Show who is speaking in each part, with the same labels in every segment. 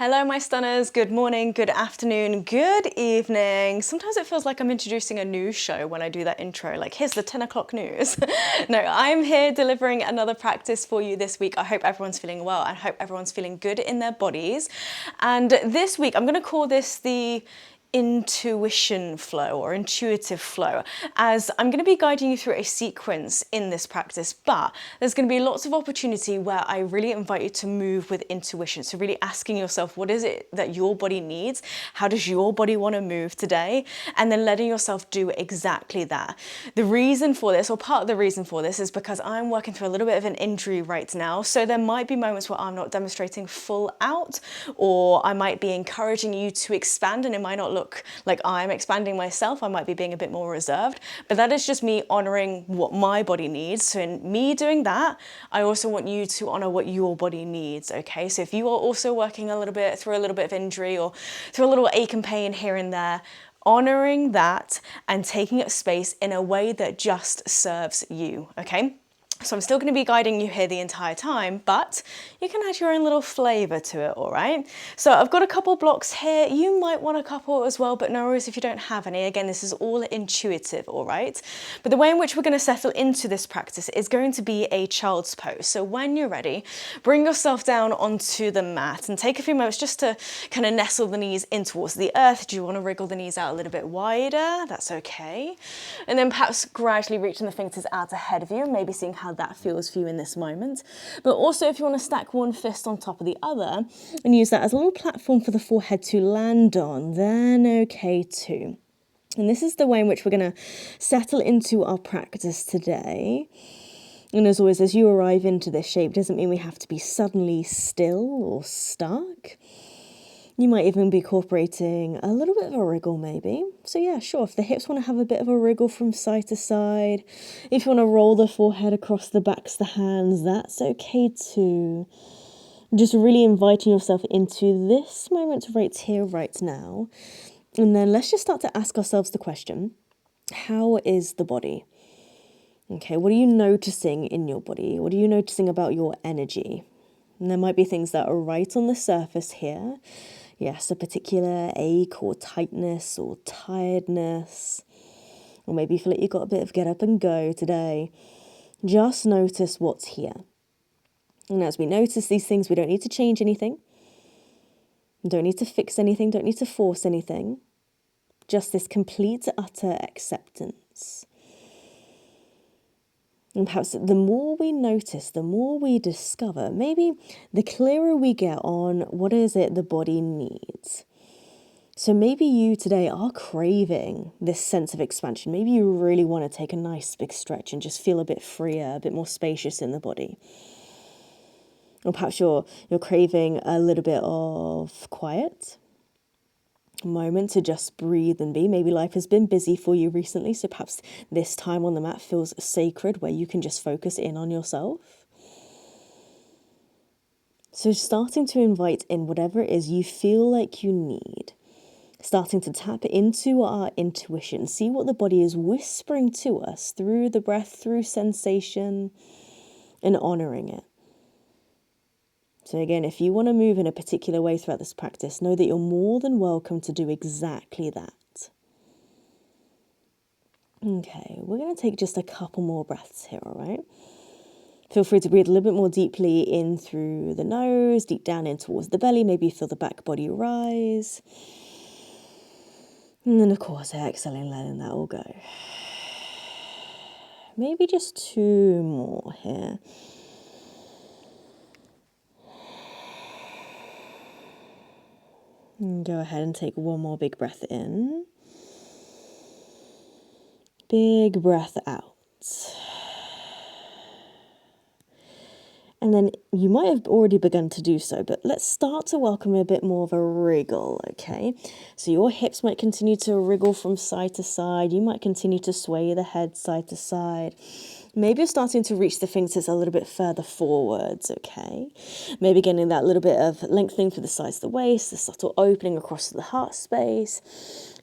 Speaker 1: Hello, my stunners. Good morning, good afternoon, good evening. Sometimes it feels like I'm introducing a news show when I do that intro, like here's the 10 o'clock news. No, I'm here delivering another practice for you this week. I hope everyone's feeling well. I hope everyone's feeling good in their bodies. And this week, I'm going to call this the intuition flow or intuitive flow, as I'm going to be guiding you through a sequence in this practice, but there's going to be lots of opportunity where I really invite you to move with intuition. So really asking yourself, what is it that your body needs? How does your body want to move today? And then letting yourself do exactly that. The reason for this, or part of the reason for this, is because I'm working through a little bit of an injury right now. So there might be moments where I'm not demonstrating full out, or I might be encouraging you to expand and it might not look like I'm expanding myself. I might be being a bit more reserved, but that is just me honoring what my body needs. So in me doing that, I also want you to honor what your body needs, okay? So if you are also working a little bit through a little bit of injury or through a little ache and pain here and there, honoring that and taking up space in a way that just serves you, okay? So I'm still going to be guiding you here the entire time, but you can add your own little flavour to it, all right? So I've got a couple blocks here. You might want a couple as well, but no worries if you don't have any. Again, this is all intuitive, all right? But the way in which we're going to settle into this practice is going to be a child's pose. So when you're ready, bring yourself down onto the mat and take a few moments just to kind of nestle the knees in towards the earth. Do you want to wriggle the knees out a little bit wider? That's okay. And then perhaps gradually reaching the fingertips out ahead of you, and maybe seeing how that feels for you in this moment. But also if you want to stack one fist on top of the other and use that as a little platform for the forehead to land on, then okay too. And this is the way in which we're going to settle into our practice today. And as always, as you arrive into this shape, doesn't mean we have to be suddenly still or stuck. You might even be incorporating a little bit of a wriggle maybe. So yeah, sure, if the hips want to have a bit of a wriggle from side to side, if you want to roll the forehead across the backs of the hands, that's okay too. Just really inviting yourself into this moment right here, right now. And then let's just start to ask ourselves the question, how is the body? Okay, what are you noticing in your body? What are you noticing about your energy? And there might be things that are right on the surface here. Yes, a particular ache or tightness or tiredness. Or maybe you feel like you've got a bit of get up and go today. Just notice what's here. And as we notice these things, we don't need to change anything. Don't need to fix anything. Don't need to force anything. Just this complete, utter acceptance. And perhaps the more we notice, the more we discover, maybe the clearer we get on what is it the body needs. So maybe you today are craving this sense of expansion. Maybe you really want to take a nice big stretch and just feel a bit freer, a bit more spacious in the body. Or perhaps you're craving a little bit of quiet. Moment to just breathe and be. Maybe life has been busy for you recently, so perhaps this time on the mat feels sacred, where you can just focus in on yourself. So starting to invite in whatever it is you feel like you need, starting to tap into our intuition, see what the body is whispering to us through the breath, through sensation, and honoring it. So again, if you want to move in a particular way throughout this practice, know that you're more than welcome to do exactly that. Okay, we're going to take just a couple more breaths here, all right? Feel free to breathe a little bit more deeply in through the nose, deep down in towards the belly. Maybe feel the back body rise. And then, of course, exhaling, letting that all go. Maybe just two more here. And go ahead and take one more big breath in. Big breath out. And then you might have already begun to do so, but let's start to welcome a bit more of a wriggle, okay? So your hips might continue to wriggle from side to side. You might continue to sway the head side to side. Maybe you're starting to reach the fingertips a little bit further forwards, okay? Maybe getting that little bit of lengthening for the sides of the waist, the subtle opening across the heart space.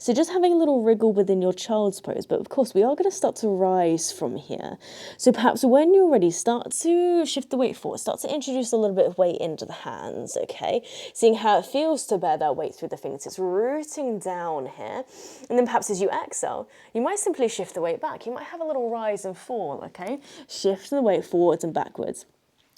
Speaker 2: So just having a little wriggle within your child's pose, but of course we are going to start to rise from here. So perhaps when you're ready, start to shift the weight forward, start to introduce a little bit of weight into the hands, okay? Seeing how it feels to bear that weight through the fingertips, rooting down here. And then perhaps as you exhale, you might simply shift the weight back. You might have a little rise and fall, okay? Shift the weight forwards and backwards.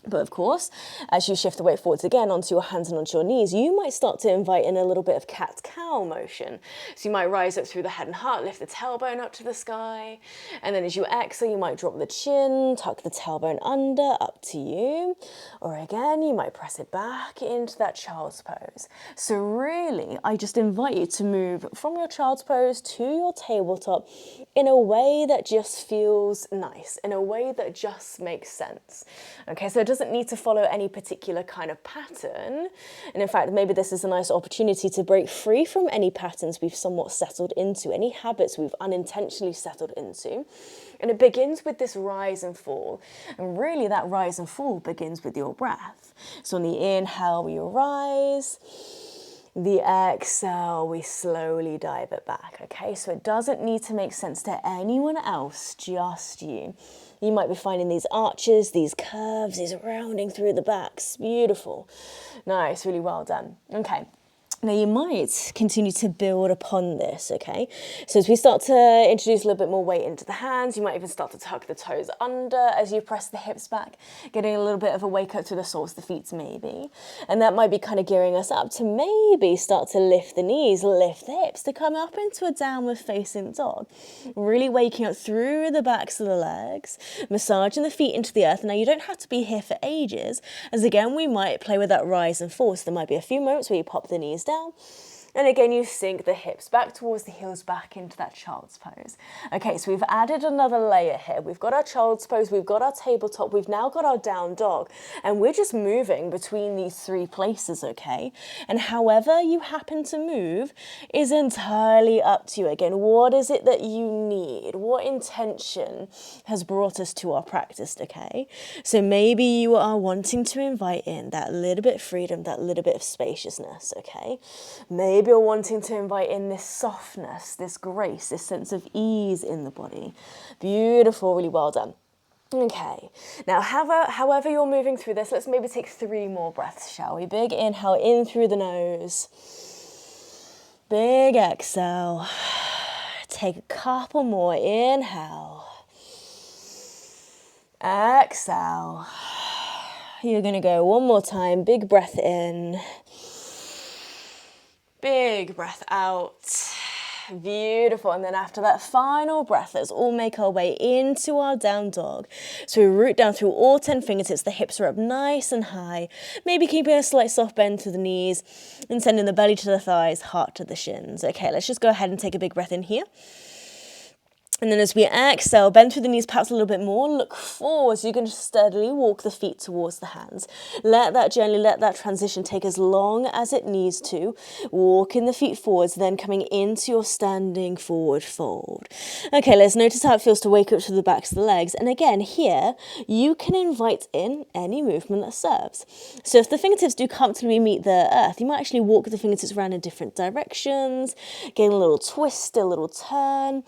Speaker 2: But of course, as you shift the weight forwards again onto your hands and onto your knees, you might start to invite in a little bit of cat-cow motion. So you might rise up through the head and heart, lift the tailbone up to the sky. And then as you exhale, you might drop the chin, tuck the tailbone under, up to you. Or again, you might press it back into that child's pose. So really, I just invite you to move from your child's pose to your tabletop in a way that just feels nice, in a way that just makes sense. Okay, so it doesn't need to follow any particular kind of pattern. And in fact, maybe this is a nice opportunity to break free from any patterns we've somewhat settled into, any habits we've unintentionally settled into. And it begins with this rise and fall. And really that rise and fall begins with your breath. So on the inhale, we rise. The exhale, we slowly dive it back, okay? So it doesn't need to make sense to anyone else, just you. You might be finding these arches, these curves, these rounding through the backs. Beautiful. Nice, really well done. Okay. Now you might continue to build upon this, okay? So as we start to introduce a little bit more weight into the hands, you might even start to tuck the toes under as you press the hips back, getting a little bit of a wake up to the soles of the feet maybe. And that might be kind of gearing us up to maybe start to lift the knees, lift the hips, to come up into a downward facing dog. Really waking up through the backs of the legs, massaging the feet into the earth. Now you don't have to be here for ages, as again we might play with that rise and fall. So there might be a few moments where you pop the knees down. And again, you sink the hips back towards the heels, back into that child's pose. Okay, so we've added another layer here. We've got our child's pose, we've got our tabletop, we've now got our down dog, and we're just moving between these three places, okay? And however you happen to move is entirely up to you. Again, what is it that you need? What intention has brought us to our practice, okay? So maybe you are wanting to invite in that little bit of freedom, that little bit of spaciousness, okay? Maybe you're wanting to invite in this softness, this grace, this sense of ease in the body. Beautiful, really well done. Okay, now however you're moving through this, let's maybe take 3 more breaths, shall we? Big inhale in through the nose. Big exhale. Take a couple more. Inhale. Exhale. You're going to go one more time. Big breath in. Big breath out. Beautiful. And then after that final breath, let's all make our way into our down dog. So we root down through all 10 fingertips. The hips are up nice and high. Maybe keeping a slight soft bend to the knees and sending the belly to the thighs, heart to the shins. Okay, let's just go ahead and take a big breath in here. And then as we exhale, bend through the knees perhaps a little bit more, look forward so you can just steadily walk the feet towards the hands. Let that transition take as long as it needs to. Walking the feet forwards, then coming into your standing forward fold. Okay, let's notice how it feels to wake up to the backs of the legs. And again, here, you can invite in any movement that serves. So if the fingertips do comfortably meet the earth, you might actually walk the fingertips around in different directions, getting a little twist, a little turn.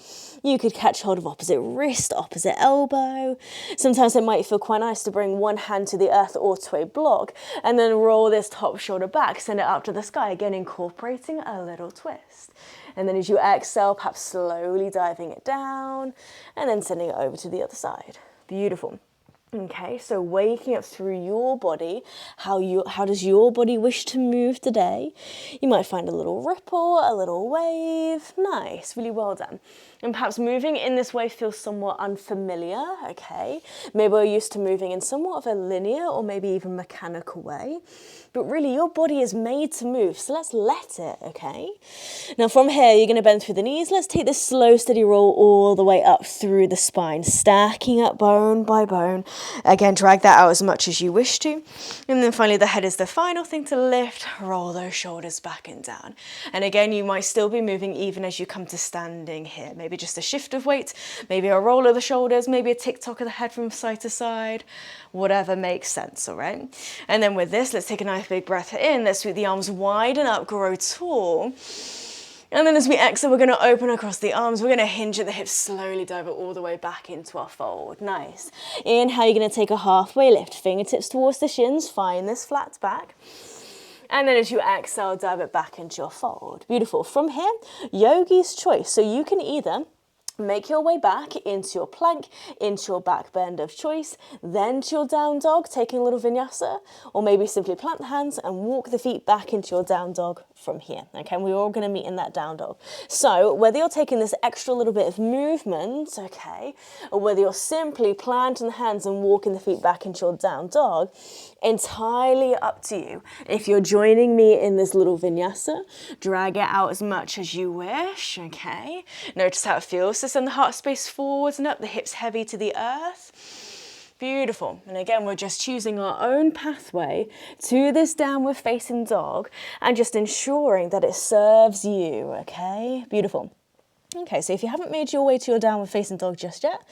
Speaker 2: You could catch hold of opposite wrist, opposite elbow. Sometimes it might feel quite nice to bring one hand to the earth or to a block and then roll this top shoulder back, send it up to the sky, again incorporating a little twist. And then as you exhale, perhaps slowly diving it down and then sending it over to the other side. Beautiful. Okay, so waking up through your body, how does your body wish to move today? You might find a little ripple, a little wave. Nice, really well done. And perhaps moving in this way feels somewhat unfamiliar, okay? Maybe we're used to moving in somewhat of a linear or maybe even mechanical way. But really, your body is made to move, so let's let it, okay? Now from here, you're going to bend through the knees. Let's take this slow, steady roll all the way up through the spine, stacking up bone by bone. Again, drag that out as much as you wish to. And then finally, the head is the final thing to lift. Roll those shoulders back and down. And again, you might still be moving even as you come to standing here. Maybe just a shift of weight, maybe a roll of the shoulders, maybe a tick-tock of the head from side to side, whatever makes sense, all right? And then with this, let's take a nice big breath in. Let's sweep the arms widen up, grow tall.
Speaker 1: And then as we exhale, we're going to open across the arms. We're going to hinge at the hips, slowly dive it all the way back into our fold. Nice. Inhale, you're going to take a halfway lift. Fingertips towards the shins. Find this flat back. And then as you exhale, dive it back into your fold. Beautiful. From here, yogi's choice. So you can either make your way back into your plank, into your back bend of choice, then to your down dog, taking a little vinyasa, or maybe simply plant the hands and walk the feet back into your down dog from here. Okay, and we're all going to meet in that down dog. So whether you're taking this extra little bit of movement, okay, or whether you're simply planting the hands and walking the feet back into your down dog, entirely up to you. If you're joining me in this little vinyasa, drag it out as much as you wish, okay? Notice how it feels to send the heart space forwards and up, the hips heavy to the earth. Beautiful. And again, we're just choosing our own pathway to this downward facing dog and just ensuring that it serves you, okay? Beautiful. Okay, so if you haven't made your way to your downward facing dog just yet,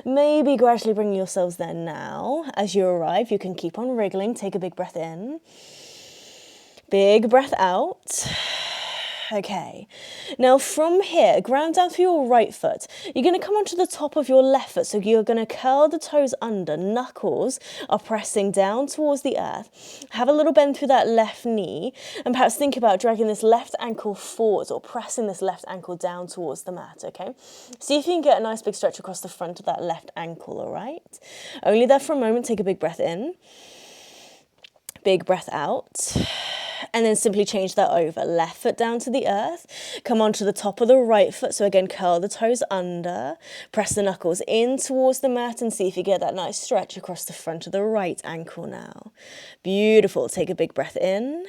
Speaker 1: maybe gradually bring yourselves there now. As you arrive, you can keep on wriggling. Take a big breath in. Big breath out. Okay, now from here, ground down through your right foot. You're going to come onto the top of your left foot, so you're going to curl the toes under. Knuckles are pressing down towards the earth. Have a little bend through that left knee, and perhaps think about dragging this left ankle forwards or pressing this left ankle down towards the mat, okay? See if you can get a nice big stretch across the front of that left ankle, all right? Only there for a moment. Take a big breath in. Big breath out. And then simply change that over. Left foot down to the earth. Come onto the top of the right foot. So again, curl the toes under. Press the knuckles in towards the mat and see if you get that nice stretch across the front of the right ankle now. Beautiful. Take a big breath in.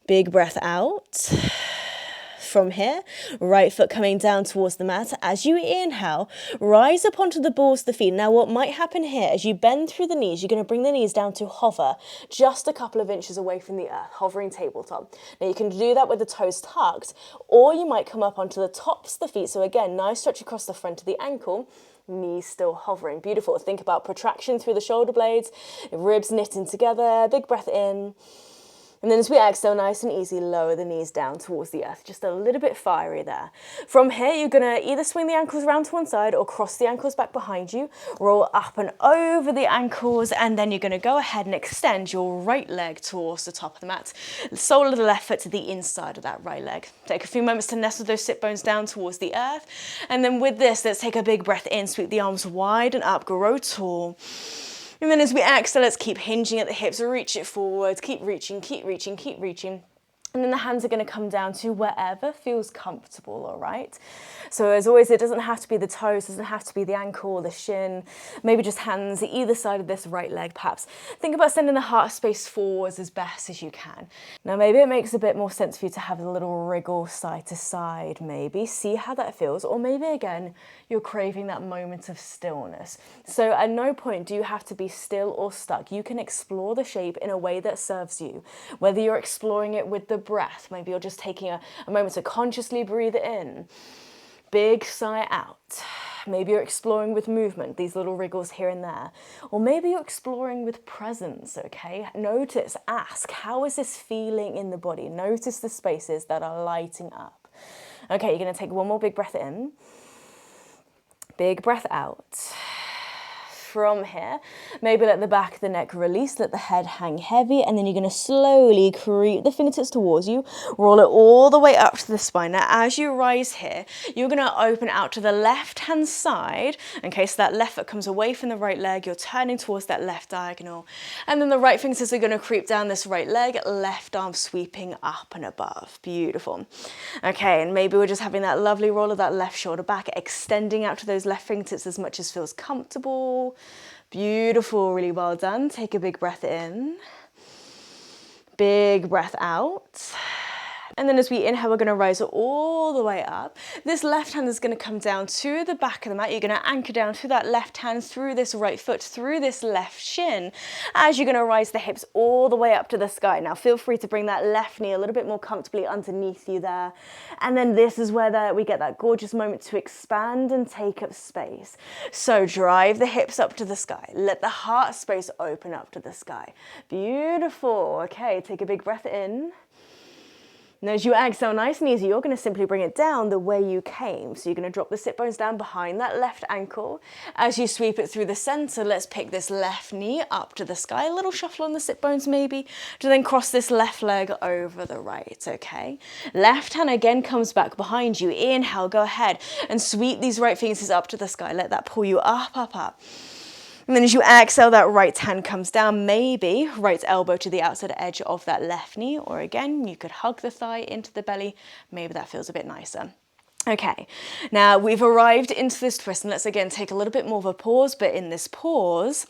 Speaker 1: Big breath out. From here, right foot coming down towards the mat. As you inhale, rise up onto the balls of the feet. Now what might happen here, as you bend through the knees, you're going to bring the knees down to hover just a couple of inches away from the earth, hovering tabletop. Now you can do that with the toes tucked, or you might come up onto the tops of the feet. So again, nice stretch across the front of the ankle, knees still hovering. Beautiful. Think about protraction through the shoulder blades, ribs knitting together. Big breath in. And then as we exhale, nice and easy, lower the knees down towards the earth. Just a little bit fiery there. From here, you're going to either swing the ankles around to one side or cross the ankles back behind you. Roll up and over the ankles, and then you're going to go ahead and extend your right leg towards the top of the mat. Sole of the left foot to the inside of that right leg. Take a few moments to nestle those sit bones down towards the earth. And then with this, let's take a big breath in, sweep the arms wide and up, grow tall. And then as we exhale, let's keep hinging at the hips, reach it forward, keep reaching, keep reaching, keep reaching. And then the hands are going to come down to wherever feels comfortable, all right? So as always, it doesn't have to be the toes, it doesn't have to be the ankle or the shin, maybe just hands either side of this right leg perhaps. Think about sending the heart space forwards as best as you can. Now maybe it makes a bit more sense for you to have a little wriggle side to side, maybe. See how that feels, or maybe again, you're craving that moment of stillness. So at no point do you have to be still or stuck. You can explore the shape in a way that serves you, whether you're exploring it with the breath, maybe you're just taking a moment to consciously breathe it in. Big sigh out. Maybe you're exploring with movement, these little wriggles here and there. Or maybe you're exploring with presence, okay? Notice, ask, how is this feeling in the body? Notice the spaces that are lighting up. Okay, you're gonna take one more big breath in. Big breath out. From here, maybe let the back of the neck release, let the head hang heavy, and then you're going to slowly creep the fingertips towards you, roll it all the way up to the spine. Now, as you rise here, you're going to open out to the left-hand side, okay, so that left foot comes away from the right leg, you're turning towards that left diagonal, and then the right fingers are going to creep down this right leg, left arm sweeping up and above. Beautiful. Okay, and maybe we're just having that lovely roll of that left shoulder back, extending out to those left fingertips as much as feels comfortable. Beautiful, really well done. Take a big breath in, big breath out. And then as we inhale, we're going to rise all the way up. This left hand is going to come down to the back of the mat. You're going to anchor down through that left hand, through this right foot, through this left shin, as you're going to rise the hips all the way up to the sky. Now feel free to bring that left knee a little bit more comfortably underneath you there. And then this is where we get that gorgeous moment to expand and take up space. So drive the hips up to the sky. Let the heart space open up to the sky. Beautiful. Okay, take a big breath in.
Speaker 2: And as you exhale nice and easy, you're going to simply bring it down the way you came. So you're going to drop the sit bones down behind that left ankle. As you sweep it through the center, let's pick this left knee up to the sky. A little shuffle on the sit bones maybe, to then cross this left leg over the right, okay? Left hand again comes back behind you. Inhale, go ahead and sweep these right fingers up to the sky. Let that pull you up, up, up. And then as you exhale, that right hand comes down, maybe right elbow to the outside edge of that left knee, or again, you could hug the thigh into the belly. Maybe that feels a bit nicer. Okay, now we've arrived into this twist, and let's again take a little bit more of a pause, but in this pause,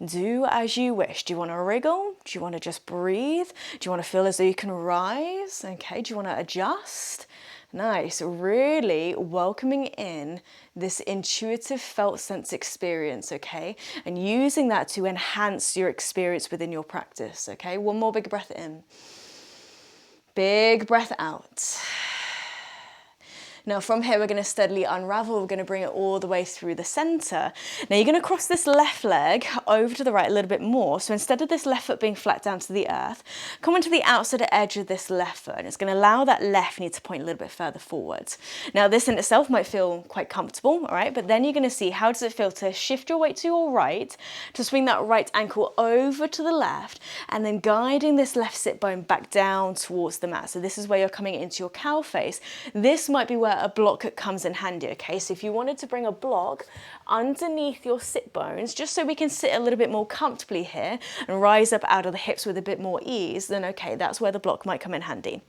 Speaker 2: do as you wish. Do you want to wriggle? Do you want to just breathe? Do you want to feel as though you can rise? Okay, do you want to adjust? Nice, really welcoming in this intuitive felt sense experience, okay? And using that to enhance your experience within your practice, okay? One more big breath in. Big breath out. Now from here, we're going to steadily unravel. We're going to bring it all the way through the center. Now you're going to cross this left leg over to the right a little bit more. So instead of this left foot being flat down to the earth, come onto the outside edge of this left foot. And it's going to allow that left knee to point a little bit further forwards. Now this in itself might feel quite comfortable, all right? But then you're going to see, how does it feel to shift your weight to your right, to swing that right ankle over to the left, and then guiding this left sit bone back down towards the mat. So this is where you're coming into your cow face. This might be where a block comes in handy, okay? So if you wanted to bring a block underneath your sit bones, just so we can sit a little bit more comfortably here and rise up out of the hips with a bit more ease, then okay, that's where the block might come in handy.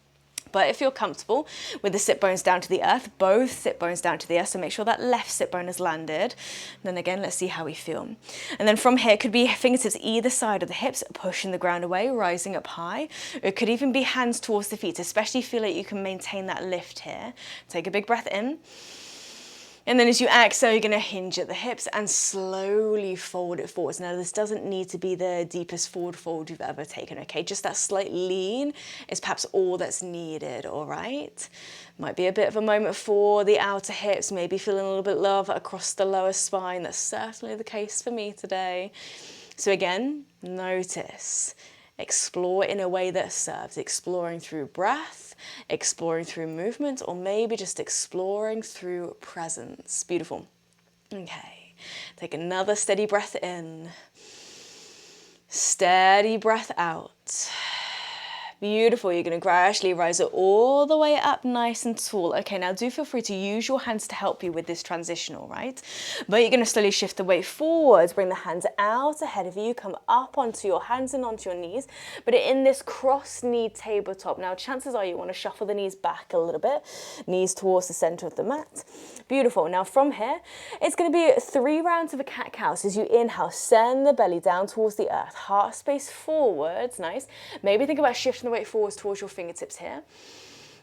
Speaker 2: But if you're comfortable with the sit bones down to the earth, both sit bones down to the earth, so make sure that left sit bone is landed. And then again, let's see how we feel. And then from here, it could be fingertips either side of the hips, pushing the ground away, rising up high. It could even be hands towards the feet, especially feel like you can maintain that lift here. Take a big breath in. And then as you exhale, you're going to hinge at the hips and slowly fold it forwards. Now, this doesn't need to be the deepest forward fold you've ever taken, okay? Just that slight lean is perhaps all that's needed, all right? Might be a bit of a moment for the outer hips, maybe feeling a little bit love across the lower spine. That's certainly the case for me today. So again, notice. Explore in a way that serves, exploring through breath, exploring through movement, or maybe just exploring through presence. Beautiful. Okay, take another steady breath in. Steady breath out. Beautiful. You're going to gradually rise it all the way up nice and tall. Okay, now do feel free to use your hands to help you with this transition, all right? But you're going to slowly shift the weight forwards, bring the hands out ahead of you, come up onto your hands and onto your knees, but in this cross-knee tabletop. Now, chances are you want to shuffle the knees back a little bit, knees towards the center of the mat. Beautiful. Now from here, it's going to be 3 rounds of a cat-cow. So as you inhale, send the belly down towards the earth, heart space forwards, nice. Maybe think about shifting the weight forwards towards your fingertips here.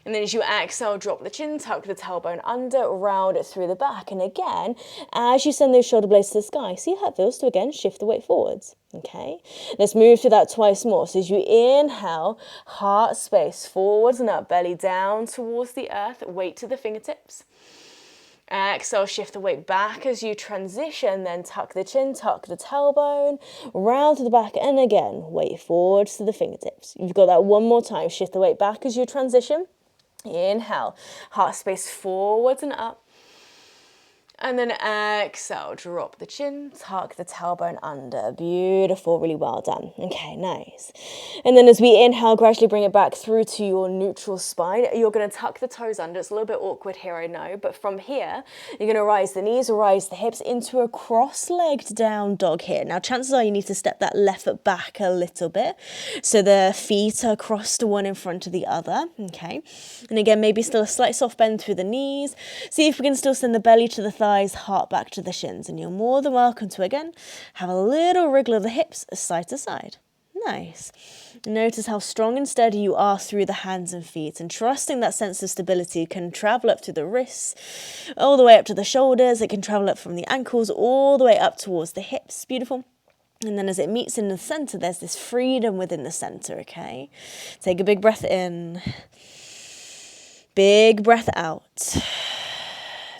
Speaker 2: And then as you exhale, drop the chin, tuck the tailbone under, round it through the back. And again, as you send those shoulder blades to the sky, see how it feels to again shift the weight forwards. Okay, let's move through that twice more. So as you inhale, heart space forwards and up, belly down towards the earth, weight to the fingertips. Exhale, shift the weight back as you transition, then tuck the chin, tuck the tailbone, round to the back, and again, weight forwards to the fingertips. You've got that one more time. Shift the weight back as you transition. Inhale, heart space forwards and up. And then exhale, drop the chin, tuck the tailbone under. Beautiful, really well done. Okay, nice. And then as we inhale, gradually bring it back through to your neutral spine. You're going to tuck the toes under. It's a little bit awkward here, I know, but from here, you're going to rise the knees, rise the hips into a cross-legged down dog here. Now, chances are you need to step that left foot back a little bit, so the feet are crossed one in front of the other, okay? And again, maybe still a slight soft bend through the knees. See if we can still send the belly to the thighs, heart back to the shins, and you're more than welcome to again have a little wriggle of the hips side to side. Nice. Notice how strong and steady you are through the hands and feet, and trusting that sense of stability can travel up to the wrists, all the way up to the shoulders. It can travel up from the ankles all the way up towards the hips. Beautiful. And then as it meets in the center, there's this freedom within the center, okay? Take a big breath in. Big breath out.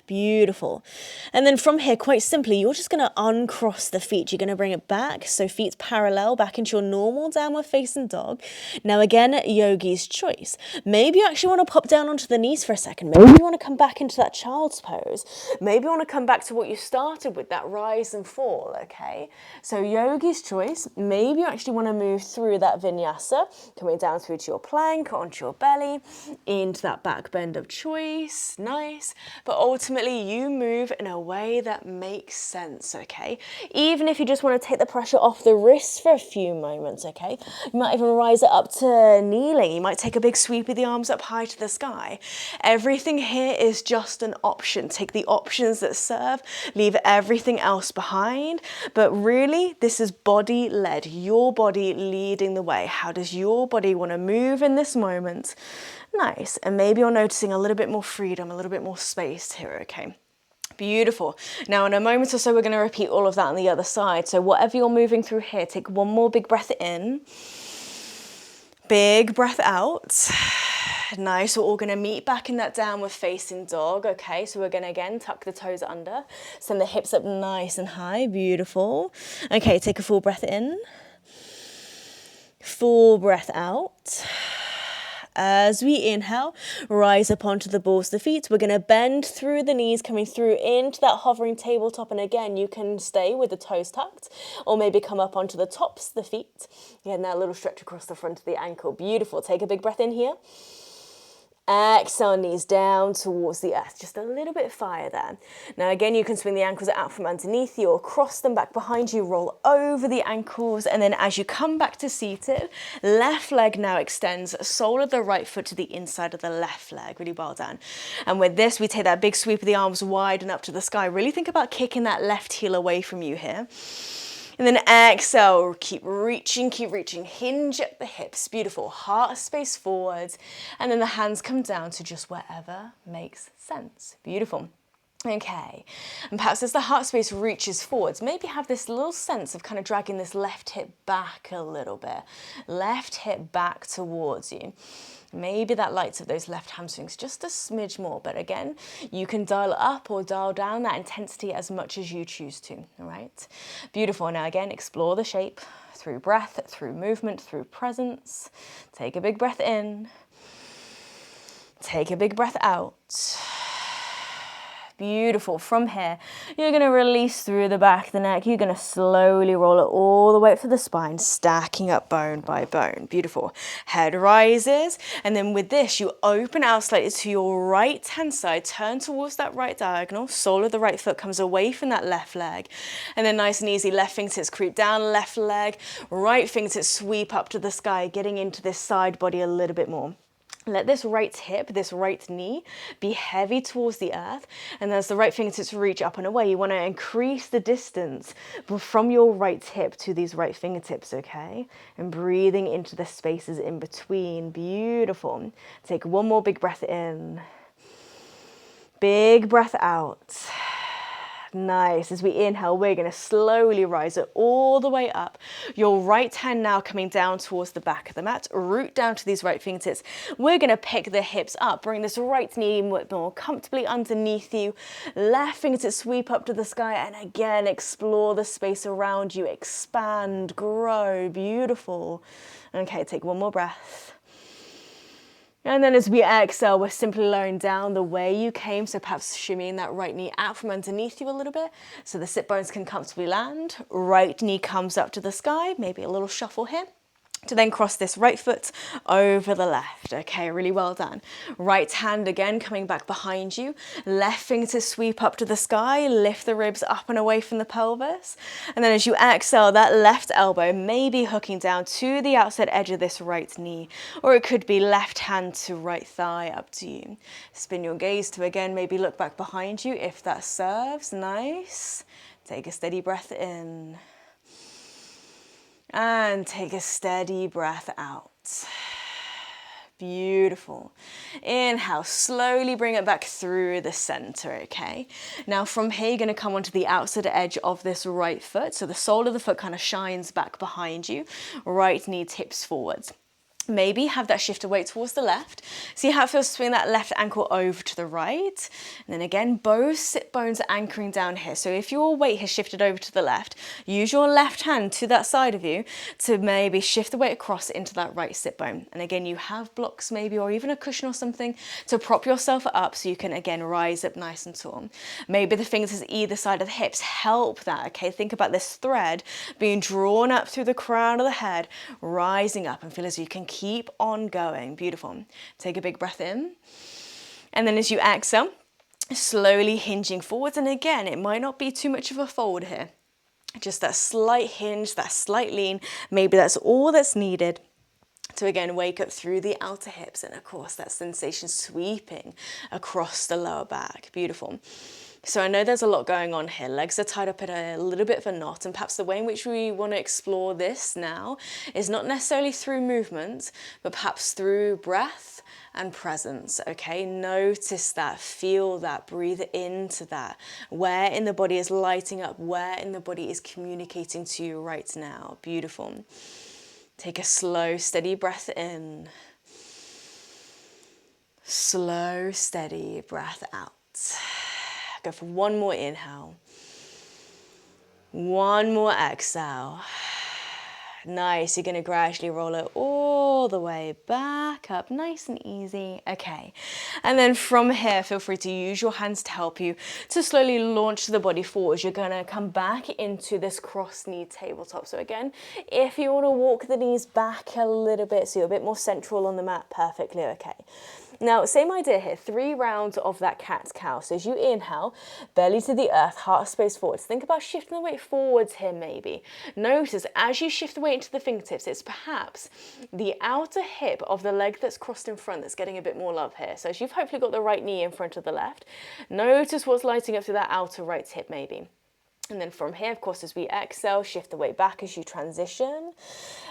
Speaker 2: Beautiful. And then from here, quite simply, you're just going to uncross the feet. You're going to bring it back. So feet parallel back into your normal downward facing dog. Now again, yogi's choice. Maybe you actually want to pop down onto the knees for a second. Maybe you want to come back into that child's pose. Maybe you want to come back to what you started with, that rise and fall, okay? So yogi's choice. Maybe you actually want to move through that vinyasa, coming down through to your plank, onto your belly, into that back bend of choice. Nice. But ultimately, you move in a way that makes sense, okay? Even if you just want to take the pressure off the wrists for a few moments, okay? You might even rise it up to kneeling. You might take a big sweep of the arms up high to the sky. Everything here is just an option. Take the options that serve, leave everything else behind. But really, this is body-led, your body leading the way. How does your body want to move in this moment? Nice. And maybe you're noticing a little bit more freedom, a little bit more space here, okay? Beautiful. Now in a moment or so, we're going to repeat all of that on the other side. So whatever you're moving through here, take one more big breath in. Big breath out. Nice. We're all going to meet back in that downward facing dog. Okay, so we're going to again tuck the toes under. Send the hips up nice and high. Beautiful. Okay, take a full breath in. Full breath out. As we inhale, rise up onto the balls of the feet. We're going to bend through the knees, coming through into that hovering tabletop. And again, you can stay with the toes tucked or maybe come up onto the tops of the feet. Again, that little stretch across the front of the ankle. Beautiful. Take a big breath in here. Exhale, knees down towards the earth. Just a little bit of fire there. Now again, you can swing the ankles out from underneath you or cross them back behind you, roll over the ankles, and then as you come back to seated, left leg now extends, sole of the right foot to the inside of the left leg. Really well done. And with this, we take that big sweep of the arms wide and up to the sky. Really think about kicking that left heel away from you here. And then exhale, keep reaching, hinge at the hips. Beautiful, heart space forwards. And then the hands come down to just wherever makes sense. Beautiful. Okay, and perhaps as the heart space reaches forwards, maybe have this little sense of kind of dragging this left hip back a little bit. Left hip back towards you. Maybe that lights up those left hamstrings just a smidge more, but again, you can dial up or dial down that intensity as much as you choose to, all right? Beautiful. Now again, explore the shape through breath, through movement, through presence. Take a big breath in. Take a big breath out. Beautiful. From here, you're going to release through the back of the neck. You're going to slowly roll it all the way up to the spine, stacking up bone by bone. Beautiful. Head rises. And then with this, you open out slightly to your right hand side, turn towards that right diagonal. Sole of the right foot comes away from that left leg. And then nice and easy, left fingertips creep down, left leg, right fingertips sweep up to the sky, getting into this side body a little bit more. Let this right hip, this right knee be heavy towards the earth. And as the right fingertips reach up and away, you want to increase the distance from your right hip to these right fingertips, okay? And breathing into the spaces in between. Beautiful. Take one more big breath in. Big breath out. Nice. As we inhale, we're going to slowly rise it all the way up. Your right hand now coming down towards the back of the mat. Root down to these right fingertips. We're going to pick the hips up. Bring this right knee more comfortably underneath you. Left fingertips sweep up to the sky. And again, explore the space around you. Expand, grow. Beautiful. Okay, take one more breath. And then as we exhale, we're simply lowering down the way you came. So perhaps shimmying that right knee out from underneath you a little bit so the sit bones can comfortably land. Right knee comes up to the sky, maybe a little shuffle here. To then cross this right foot over the left. Okay, really well done. Right hand again coming back behind you. Left fingertips sweep up to the sky, lift the ribs up and away from the pelvis. And then as you exhale, that left elbow may be hooking down to the outside edge of this right knee, or it could be left hand to right thigh, up to you. Spin your gaze to again maybe look back behind you if that serves. Nice. Take a steady breath in. And take a steady breath out. Beautiful. Inhale, slowly bring it back through the center, okay? Now from here, you're going to come onto the outside edge of this right foot. So the sole of the foot kind of shines back behind you. Right knee tips forwards.
Speaker 1: Maybe have that shift of weight towards the left. See how it feels to swing that left ankle over to the right. And then again, both sit bones are anchoring down here. So if your weight has shifted over to the left, use your left hand to that side of you to maybe shift the weight across into that right sit bone. And again, you have blocks maybe, or even a cushion or something to prop yourself up so you can again rise up nice and tall. Maybe the fingers either side of the hips help that, okay? Think about this thread being drawn up through the crown of the head, rising up, and feel as you can keep on going. Beautiful. Take a big breath in. And then as you exhale, slowly hinging forwards. And again, it might not be too much of a fold here. Just that slight hinge, that slight lean. Maybe that's all that's needed to again wake up through the outer hips. And of course, that sensation sweeping across the lower back. Beautiful. So I know there's a lot going on here. Legs are tied up in a little bit of a knot, and perhaps the way in which we want to explore this now is not necessarily through movement, but perhaps through breath and presence, okay? Notice that, feel that, breathe into that. Where in the body is lighting up, where in the body is communicating to you right now. Beautiful. Take a slow, steady breath in. Slow, steady breath out. Go for one more inhale. One more exhale. Nice, you're gonna gradually roll it all the way back up, nice and easy. Okay, and then from here, feel free to use your hands to help you to slowly launch the body forwards. You're gonna come back into this cross-kneed tabletop. So again, if you wanna walk the knees back a little bit, so you're a bit more central on the mat, perfectly okay. Now, same idea here, 3 rounds of that cat's cow. So as you inhale, belly to the earth, heart space forwards. Think about shifting the weight forwards here maybe. Notice as you shift the weight into the fingertips, it's perhaps the outer hip of the leg that's crossed in front that's getting a bit more love here. So as you've hopefully got the right knee in front of the left, notice what's lighting up through that outer right hip maybe. And then from here, of course, as we exhale, shift the weight back as you transition.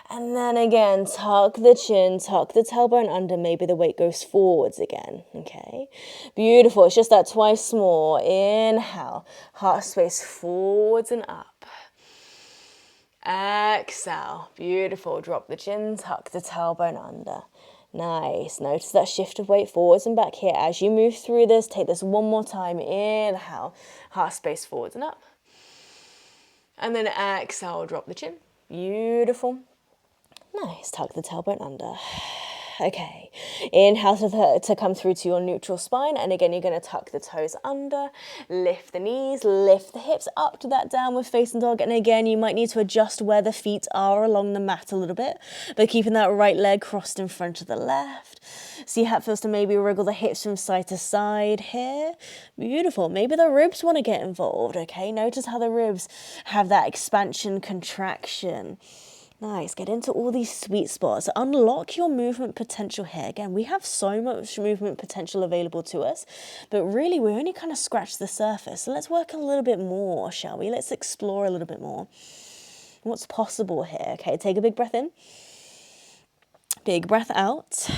Speaker 1: And then again, tuck the chin, tuck the tailbone under, maybe the weight goes forwards again, okay? Beautiful, it's just that twice more. Inhale, heart space forwards and up. Exhale, beautiful, drop the chin, tuck the tailbone under. Nice, notice that shift of weight forwards and back here. As you move through this, take this one more time. Inhale, heart space forwards and up. And then exhale, drop the chin. Beautiful. Nice, tuck the tailbone under. Okay, inhale to come through to your neutral spine. And again, you're gonna tuck the toes under, lift the knees, lift the hips up to that downward facing dog. And again, you might need to adjust where the feet are along the mat a little bit, but keeping that right leg crossed in front of the left. See how it feels to maybe wriggle the hips from side to side here. Beautiful. Maybe the ribs want to get involved, okay? Notice how the ribs have that expansion, contraction. Nice, get into all these sweet spots. Unlock your movement potential here. Again, we have so much movement potential available to us, but really we only kind of scratched the surface. So let's work a little bit more, shall we? Let's explore a little bit more. What's possible here? Okay, take a big breath in. Big breath out.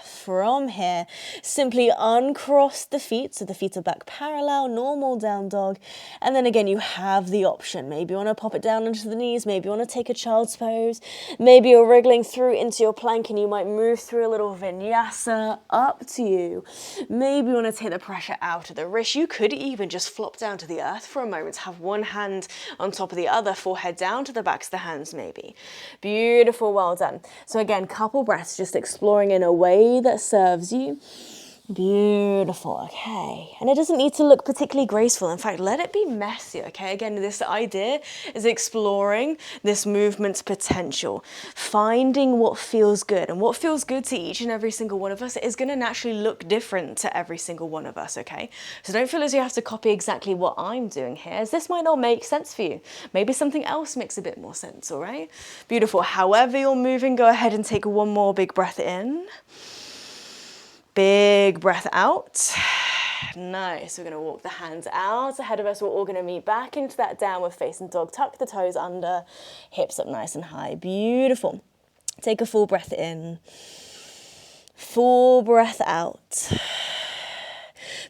Speaker 1: From here, simply uncross the feet, so the feet are back parallel, normal down dog. And then again, you have the option. Maybe you want to pop it down into the knees, maybe you want to take a child's pose, maybe you're wriggling through into your plank and you might move through a little vinyasa, up to you. Maybe you want to take the pressure out of the wrist. You could even just flop down to the earth for a moment, have one hand on top of the other, forehead down to the backs of the hands maybe. Beautiful, well done. So again, couple breaths, just exploring in a way that serves you. Beautiful, okay. And it doesn't need to look particularly graceful. In fact, let it be messy, okay? Again, this idea is exploring this movement's potential, finding what feels good. And what feels good to each and every single one of us is going to naturally look different to every single one of us, okay? So don't feel as you have to copy exactly what I'm doing here, as this might not make sense for you. Maybe something else makes a bit more sense, all right? Beautiful. However you're moving, go ahead and take one more big breath in. Big breath out. Nice. We're going to walk the hands out ahead of us. We're all going to meet back into that downward facing dog. Tuck the toes under, hips up nice and high. Beautiful. Take a full breath in. Full breath out.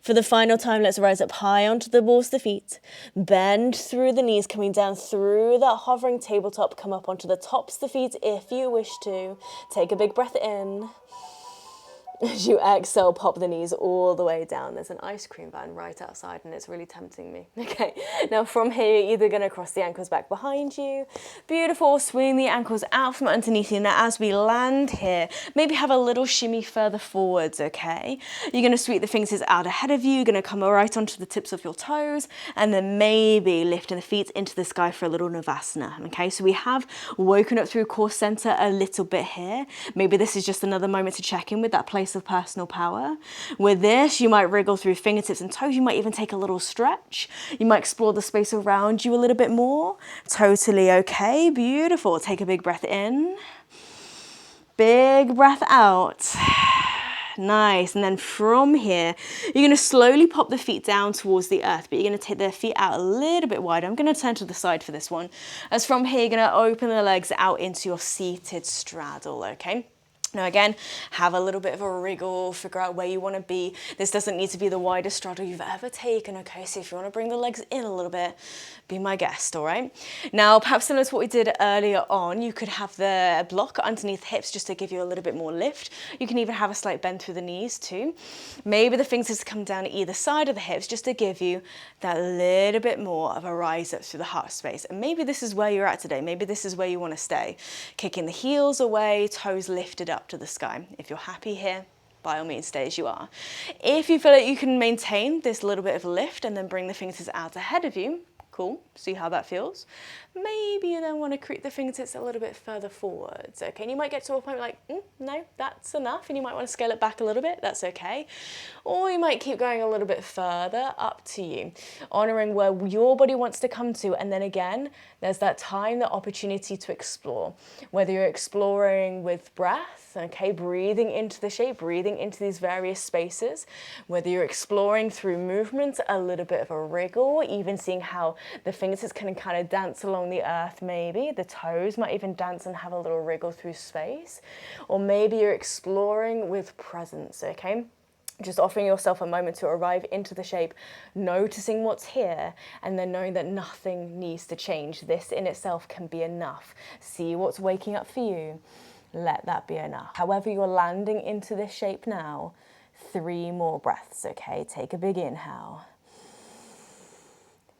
Speaker 2: For the final time, let's rise up high onto the balls of the feet. Bend through the knees, coming down through that hovering tabletop. Come up onto the tops of the feet if you wish to. Take a big breath in. As you exhale, pop the knees all the way down. There's an ice cream van right outside and it's really tempting me. Okay, now from here, you're either going to cross the ankles back behind you. Beautiful, swing the ankles out from underneath you. Now as we land here, maybe have a little shimmy further forwards, okay? You're going to sweep the fingers out ahead of you. You're going to come right onto the tips of your toes and then maybe lifting the feet into the sky for a little Navasana, okay? So we have woken up through core center a little bit here. Maybe this is just another moment to check in with that place of personal power. With this, you might wriggle through fingertips and toes. You might even take a little stretch. You might explore the space around you a little bit more. Totally okay. Beautiful. Take a big breath in. Big breath out. Nice. And then from here, you're going to slowly pop the feet down towards the earth, but you're going to take the feet out a little bit wider. I'm going to turn to the side for this one. As from here, you're going to open the legs out into your seated straddle, okay? Now again, have a little bit of a wriggle, figure out where you want to be. This doesn't need to be the widest straddle you've ever taken, okay? So if you want to bring the legs in a little bit, be my guest, all right? Now, perhaps similar to what we did earlier on, you could have the block underneath the hips just to give you a little bit more lift. You can even have a slight bend through the knees too. Maybe the fingers come down either side of the hips just to give you that little bit more of a rise up through the heart space. And maybe this is where you're at today. Maybe this is where you want to stay. Kicking the heels away, toes lifted up to the sky. If you're happy here, by all means, stay as you are. If you feel like you can maintain this little bit of lift and then bring the fingertips out ahead of you, cool, see how that feels. Maybe you then want to creep the fingertips a little bit further forwards, okay? And you might get to a point like, no, that's enough, and you might want to scale it back a little bit, that's okay. Or you might keep going a little bit further, up to you. Honoring where your body wants to come to, and then again, there's that time, the opportunity to explore. Whether you're exploring with breath, okay, breathing into the shape, breathing into these various spaces, whether you're exploring through movement, a little bit of a wriggle, even seeing how the fingertips can kind of dance along the earth maybe, the toes might even dance and have a little wriggle through space, or maybe you're exploring with presence, okay? Just offering yourself a moment to arrive into the shape, noticing what's here, and then knowing that nothing needs to change. This in itself can be enough. See what's waking up for you. Let that be enough. However you're landing into this shape now, 3 more breaths, okay? Take a big inhale.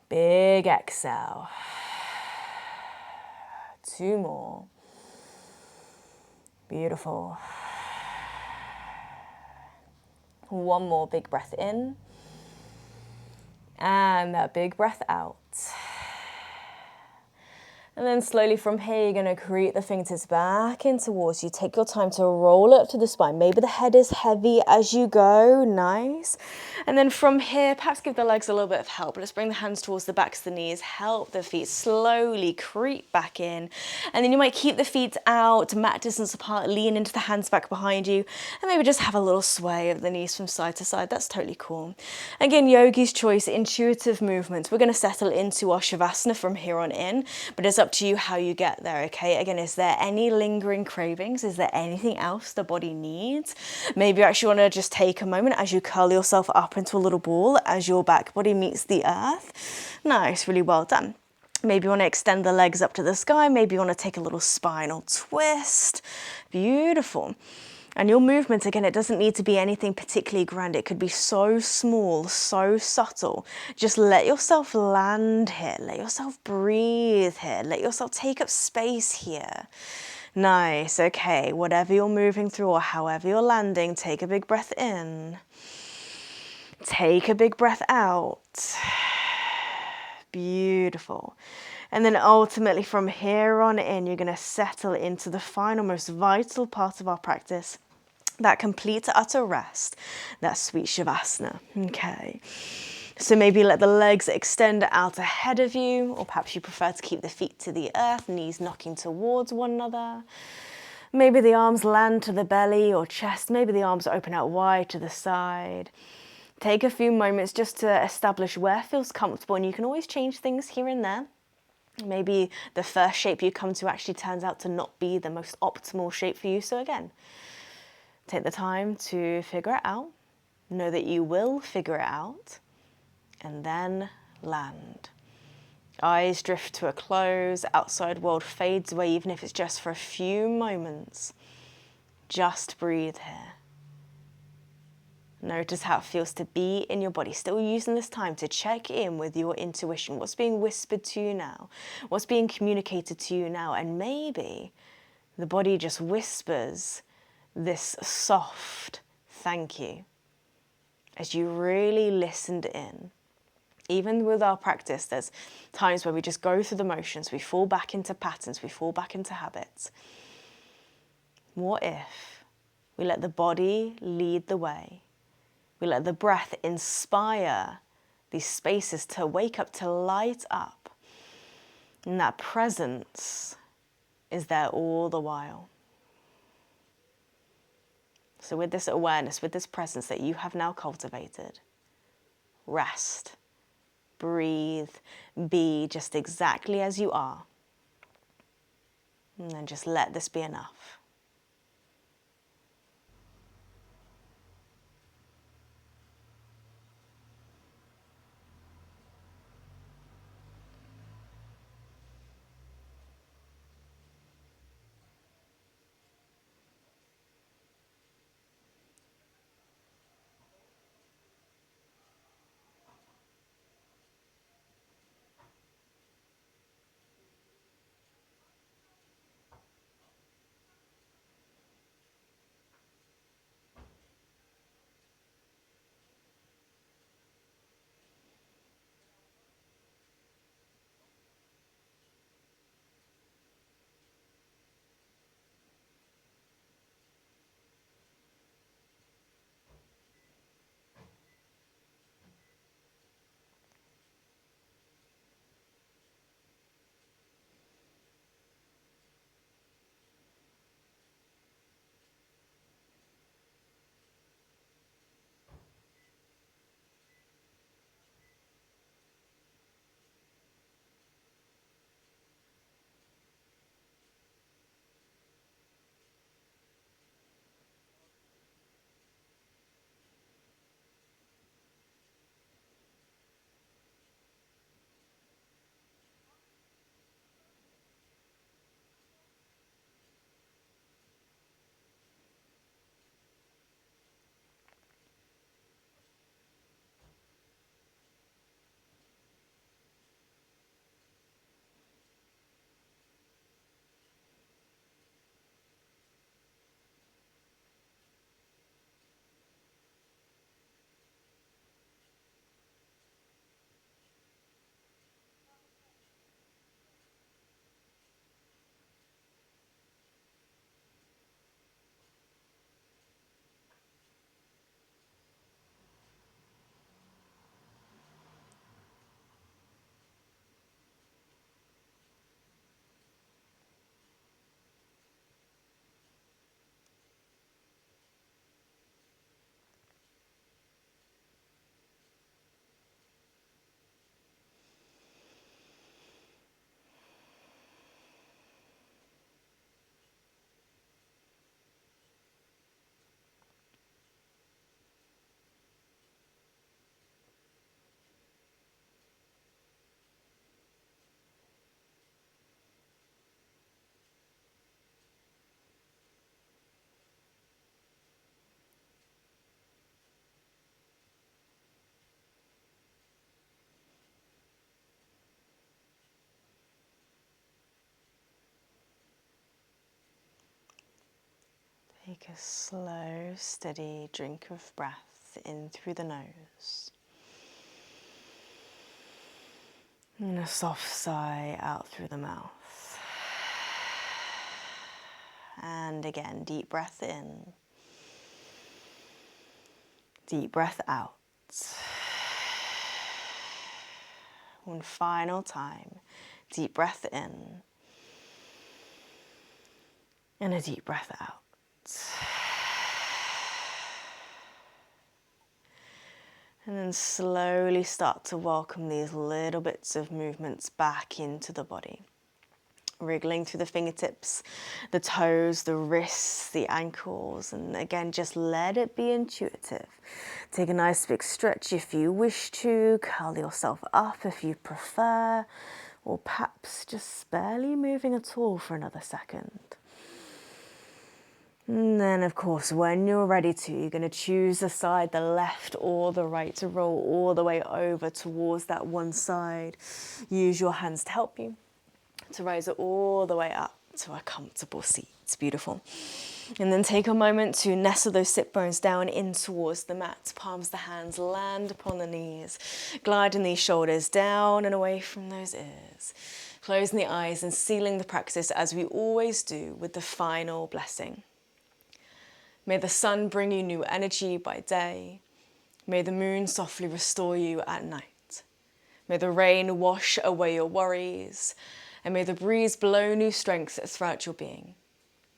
Speaker 2: Big exhale. 2 more. Beautiful. 1 more big breath in. And that big breath out. And then slowly from here, you're going to create the fingertips back in towards you. Take your time to roll it up to the spine. Maybe the head is heavy as you go. Nice. And then from here, perhaps give the legs a little bit of help. Let's bring the hands towards the backs of the knees. Help the feet slowly creep back in. And then you might keep the feet out, mat distance apart, lean into the hands back behind you. And maybe just have a little sway of the knees from side to side. That's totally cool. Again, yogi's choice, intuitive movements. We're going to settle into our Shavasana from here on in, but it's up to you how you get there, okay? Again, is there any lingering cravings? Is there anything else the body needs? Maybe you actually want to just take a moment as you curl yourself up into a little ball as your back body meets the earth. Nice, really well done. Maybe you want to extend the legs up to the sky. Maybe you want to take a little spinal twist. Beautiful. And your movement, again, it doesn't need to be anything particularly grand. It could be so small, so subtle. Just let yourself land here. Let yourself breathe here. Let yourself take up space here. Nice. Okay, whatever you're moving through or however you're landing, take a big breath in. Take a big breath out. Beautiful. And then ultimately from here on in, you're going to settle into the final, most vital part of our practice, that complete utter rest, that sweet Shavasana. Okay. So maybe let the legs extend out ahead of you, or perhaps you prefer to keep the feet to the earth, knees knocking towards one another. Maybe the arms land to the belly or chest. Maybe the arms open out wide to the side. Take a few moments just to establish where feels comfortable, and you can always change things here and there. Maybe the first shape you come to actually turns out to not be the most optimal shape for you. So again, take the time to figure it out.
Speaker 1: Know that you will figure it out, and then land. Eyes drift to a close, outside world fades away, even if it's just for a few moments. Just breathe here. Notice how it feels to be in your body, still using this time to check in with your intuition. What's being whispered to you now? What's being communicated to you now? And maybe the body just whispers this soft thank you as you really listened in. Even with our practice, there's times where we just go through the motions, we fall back into patterns, we fall back into habits. What if we let the body lead the way? We let the breath inspire these spaces to wake up, to light up. And that presence is there all the while. So with this awareness, with this presence that you have now cultivated, rest, breathe, be just exactly as you are. And then just let this be enough. Take a slow, steady drink of breath in through the nose. And a soft sigh out through the mouth. And again, deep breath in. Deep breath out. One final time. Deep breath in. And a deep breath out. And then slowly start to welcome these little bits of movements back into the body. Wriggling through the fingertips, the toes, the wrists, the ankles, and again, just let it be intuitive. Take a nice big stretch if you wish to, curl yourself up if you prefer, or perhaps just barely moving at all for another second. And then, of course, when you're ready to, you're going to choose the side, the left or the right, to roll all the way over towards that one side. Use your hands to help you to rise it all the way up to a comfortable seat. It's beautiful. And then take a moment to nestle those sit bones down in towards the mat. Palms of the hands land upon the knees. Gliding these shoulders down and away from those ears. Closing the eyes and sealing the practice as we always do with the final blessing. May the sun bring you new energy by day. May the moon softly restore you at night. May the rain wash away your worries. And may the breeze blow new strength throughout your being.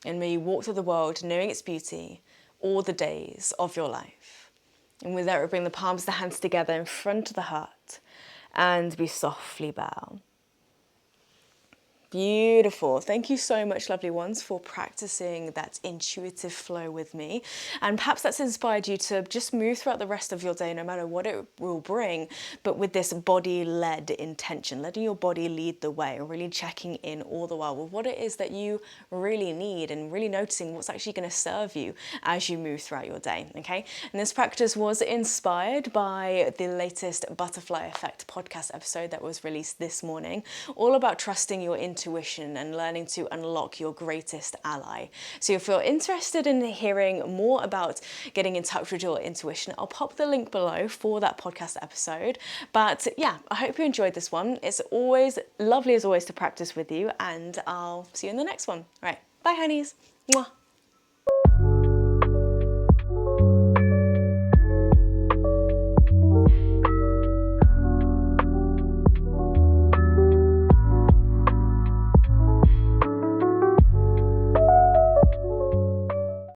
Speaker 1: And may you walk through the world knowing its beauty all the days of your life. And with that, we bring the palms of the hands together in front of the heart and we softly bow. Beautiful. Thank you so much, lovely ones, for practicing that intuitive flow with me. And perhaps that's inspired you to just move throughout the rest of your day, no matter what it will bring, but with this body-led intention, letting your body lead the way, and really checking in all the while with what it is that you really need and really noticing what's actually going to serve you as you move throughout your day, okay? And this practice was inspired by the latest Butterfly Effect podcast episode that was released this morning, all about trusting your intuition and learning to unlock your greatest ally. So if you're interested in hearing more about getting in touch with your intuition, I'll pop the link below for that podcast episode. But yeah, I hope you enjoyed this one. It's always lovely as always to practice with you, and I'll see you in the next one. All right, bye honeys. Mwah.